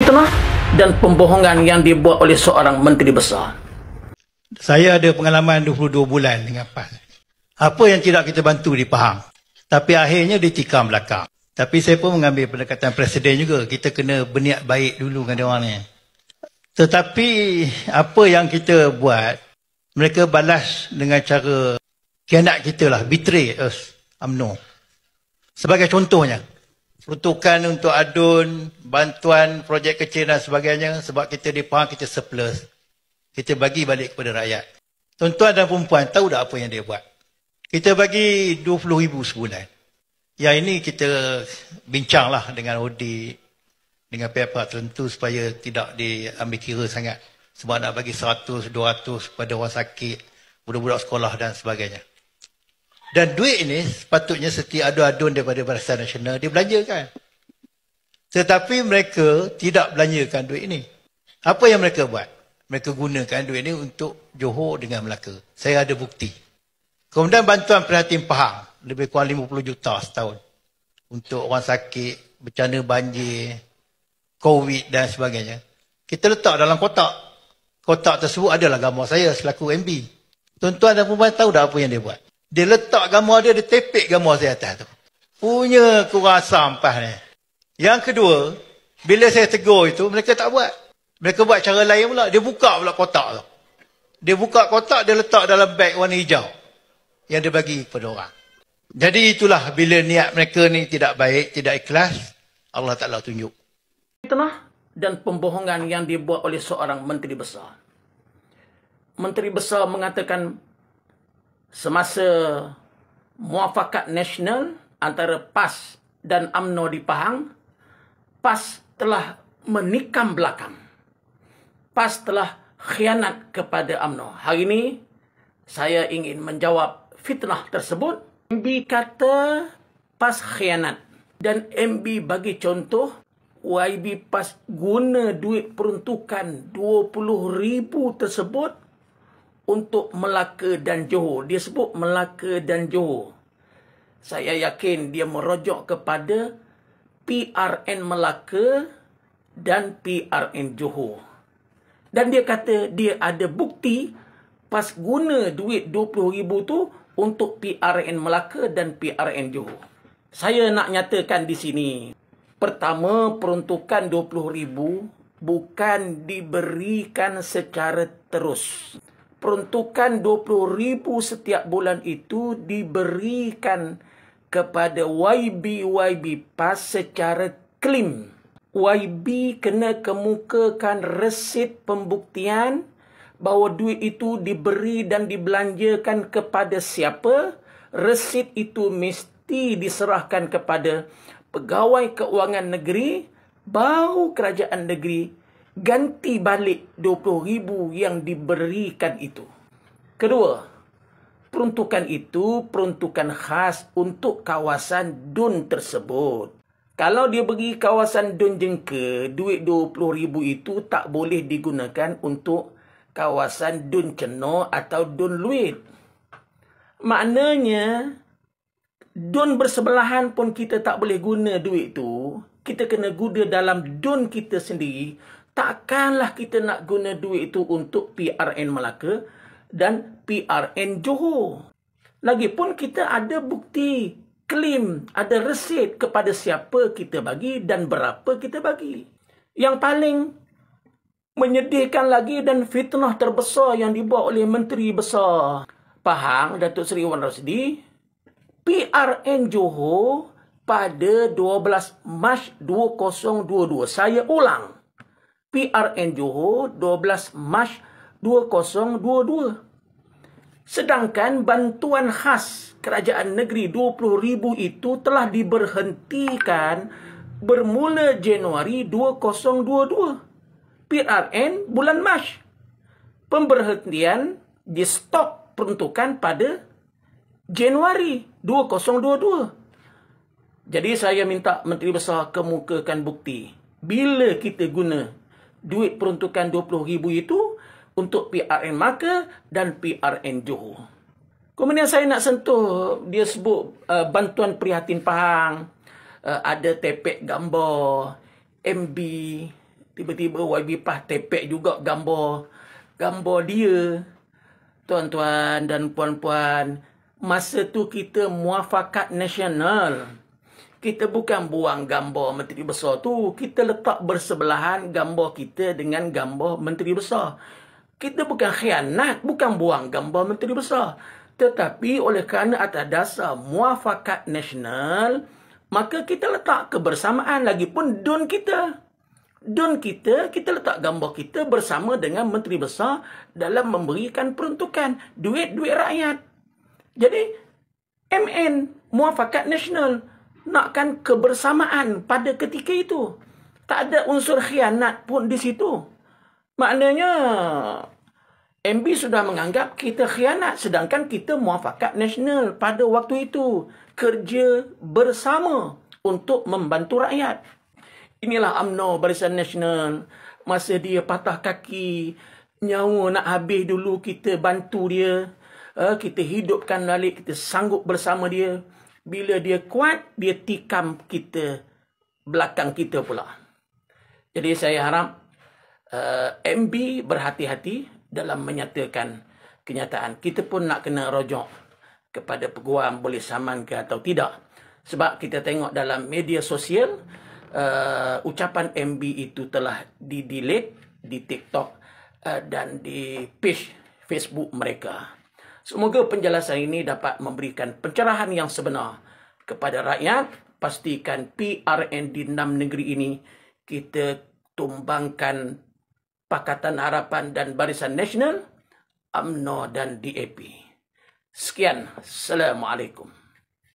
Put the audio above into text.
Fitnah dan pembohongan yang dibuat oleh seorang menteri besar. Saya ada pengalaman 22 bulan dengan PAS. Apa yang tidak kita bantu di Pahang. Tapi akhirnya ditikam belakang. Tapi saya pun mengambil pendekatan presiden juga. Kita kena berniat baik dulu dengan diorang ni. Tetapi apa yang kita buat, mereka balas dengan cara khianat kita lah. Betray us, UMNO. Sebagai contohnya, peruntukan untuk adun, bantuan, projek kecil dan sebagainya. Sebab kita di Pahang, kita surplus. Kita bagi balik kepada rakyat. Tuan-tuan dan perempuan tahu tak apa yang dia buat? Kita bagi 20,000 sebulan. Yang ini kita bincanglah dengan audit, dengan pihak-pihak tertentu supaya tidak diambil kira sangat. Sebab nak bagi 100, 200 kepada orang sakit, budak-budak sekolah dan sebagainya. Dan duit ini sepatutnya setiap adun-adun daripada Barisan Nasional dibelanjakan. Tetapi mereka tidak belanjakan duit ini. Apa yang mereka buat? Mereka gunakan duit ini untuk Johor dengan Melaka. Saya ada bukti. Kemudian bantuan prihatin Pahang. Lebih kurang 50 juta setahun. Untuk orang sakit, bencana banjir, COVID dan sebagainya. Kita letak dalam kotak. Kotak tersebut adalah gambar saya selaku MB. Tuan-tuan dan perempuan tahu tak apa yang dia buat? Dia letak gambar dia tepek gambar saya atas tu. Punya kurang asam PAS ni. Yang kedua, bila saya tegur itu, mereka tak buat. Mereka buat cara lain pula. Dia buka pula kotak tu. Dia buka kotak, dia letak dalam beg warna hijau. Yang dia bagi kepada orang. Jadi itulah bila niat mereka ni tidak baik, tidak ikhlas, Allah Ta'ala tunjuk. Fitnah dan pembohongan yang dibuat oleh seorang menteri besar. Menteri besar mengatakan semasa muafakat nasional antara PAS dan UMNO di Pahang, PAS telah menikam belakang. PAS telah khianat kepada UMNO. Hari ini, saya ingin menjawab fitnah tersebut. MB kata PAS khianat. Dan MB bagi contoh, YB PAS guna duit peruntukan 20,000 tersebut untuk Melaka dan Johor. Dia sebut Melaka dan Johor. Saya yakin dia merujuk kepada PRN Melaka dan PRN Johor. Dan dia kata dia ada bukti PAS guna duit 20,000 tu untuk PRN Melaka dan PRN Johor. Saya nak nyatakan di sini. Pertama, peruntukan 20,000 bukan diberikan secara terus. Peruntukan 20,000 setiap bulan itu diberikan kepada YB PAS secara klaim. YB kena kemukakan resit pembuktian bahawa duit itu diberi dan dibelanjakan kepada siapa. Resit itu mesti diserahkan kepada pegawai keuangan negeri, baru kerajaan negeri ganti balik 20,000 yang diberikan itu. Kedua, peruntukan itu peruntukan khas untuk kawasan DUN tersebut. Kalau dia bagi kawasan DUN jengka, duit 20,000 itu tak boleh digunakan untuk kawasan DUN Cenor atau DUN Luit. Maknanya, DUN bersebelahan pun kita tak boleh guna duit tu. Kita kena guna dalam DUN kita sendiri. Takkanlah kita nak guna duit itu untuk PRN Melaka dan PRN Johor. Lagipun kita ada bukti klaim, ada resit kepada siapa kita bagi dan berapa kita bagi. Yang paling menyedihkan lagi dan fitnah terbesar yang dibuat oleh Menteri Besar Pahang, Datuk Seri Wan Rosdi, PRN Johor pada 12 Mac 2022. Saya ulang. PRN Johor 12 Mac 2022. Sedangkan bantuan khas kerajaan negeri 20,000 itu telah diberhentikan bermula Januari 2022. PRN bulan Mac. Pemberhentian di stop peruntukan pada Januari 2022. Jadi saya minta Menteri Besar kemukakan bukti. Bila kita guna duit peruntukan 20,000 itu untuk PRN Melaka dan PRN Johor. Kemudian saya nak sentuh, dia sebut bantuan prihatin Pahang, ada tepek gambar MB Tiba-tiba YB PAH tepek juga gambar dia. Tuan-tuan dan puan-puan, masa tu kita muafakat nasional. Kita bukan buang gambar Menteri Besar tu. Kita letak bersebelahan gambar kita dengan gambar Menteri Besar. Kita bukan khianat, bukan buang gambar Menteri Besar. Tetapi oleh kerana atas dasar muafakat nasional, maka kita letak kebersamaan. Lagipun DUN kita. Kita letak gambar kita bersama dengan Menteri Besar dalam memberikan peruntukan duit-duit rakyat. Jadi, MN, muafakat nasional, nakkan kebersamaan pada ketika itu. Tak ada unsur khianat pun di situ. Maknanya, MB sudah menganggap kita khianat, sedangkan kita muafakat nasional pada waktu itu. Kerja bersama untuk membantu rakyat. Inilah UMNO, Barisan Nasional. Masa dia patah kaki, nyawa nak habis dulu, kita bantu dia. Kita hidupkan balik, kita sanggup bersama dia. Bila dia kuat, dia tikam kita, belakang kita pula. Jadi saya harap MB berhati-hati dalam menyatakan kenyataan. Kita pun nak kena rojok kepada peguam boleh saman ke atau tidak. Sebab kita tengok dalam media sosial, ucapan MB itu telah di-delete di TikTok dan di page Facebook mereka. Semoga penjelasan ini dapat memberikan pencerahan yang sebenar kepada rakyat. Pastikan PRN di 6 negeri ini kita tumbangkan Pakatan Harapan dan Barisan Nasional, UMNO dan DAP. Sekian. Assalamualaikum.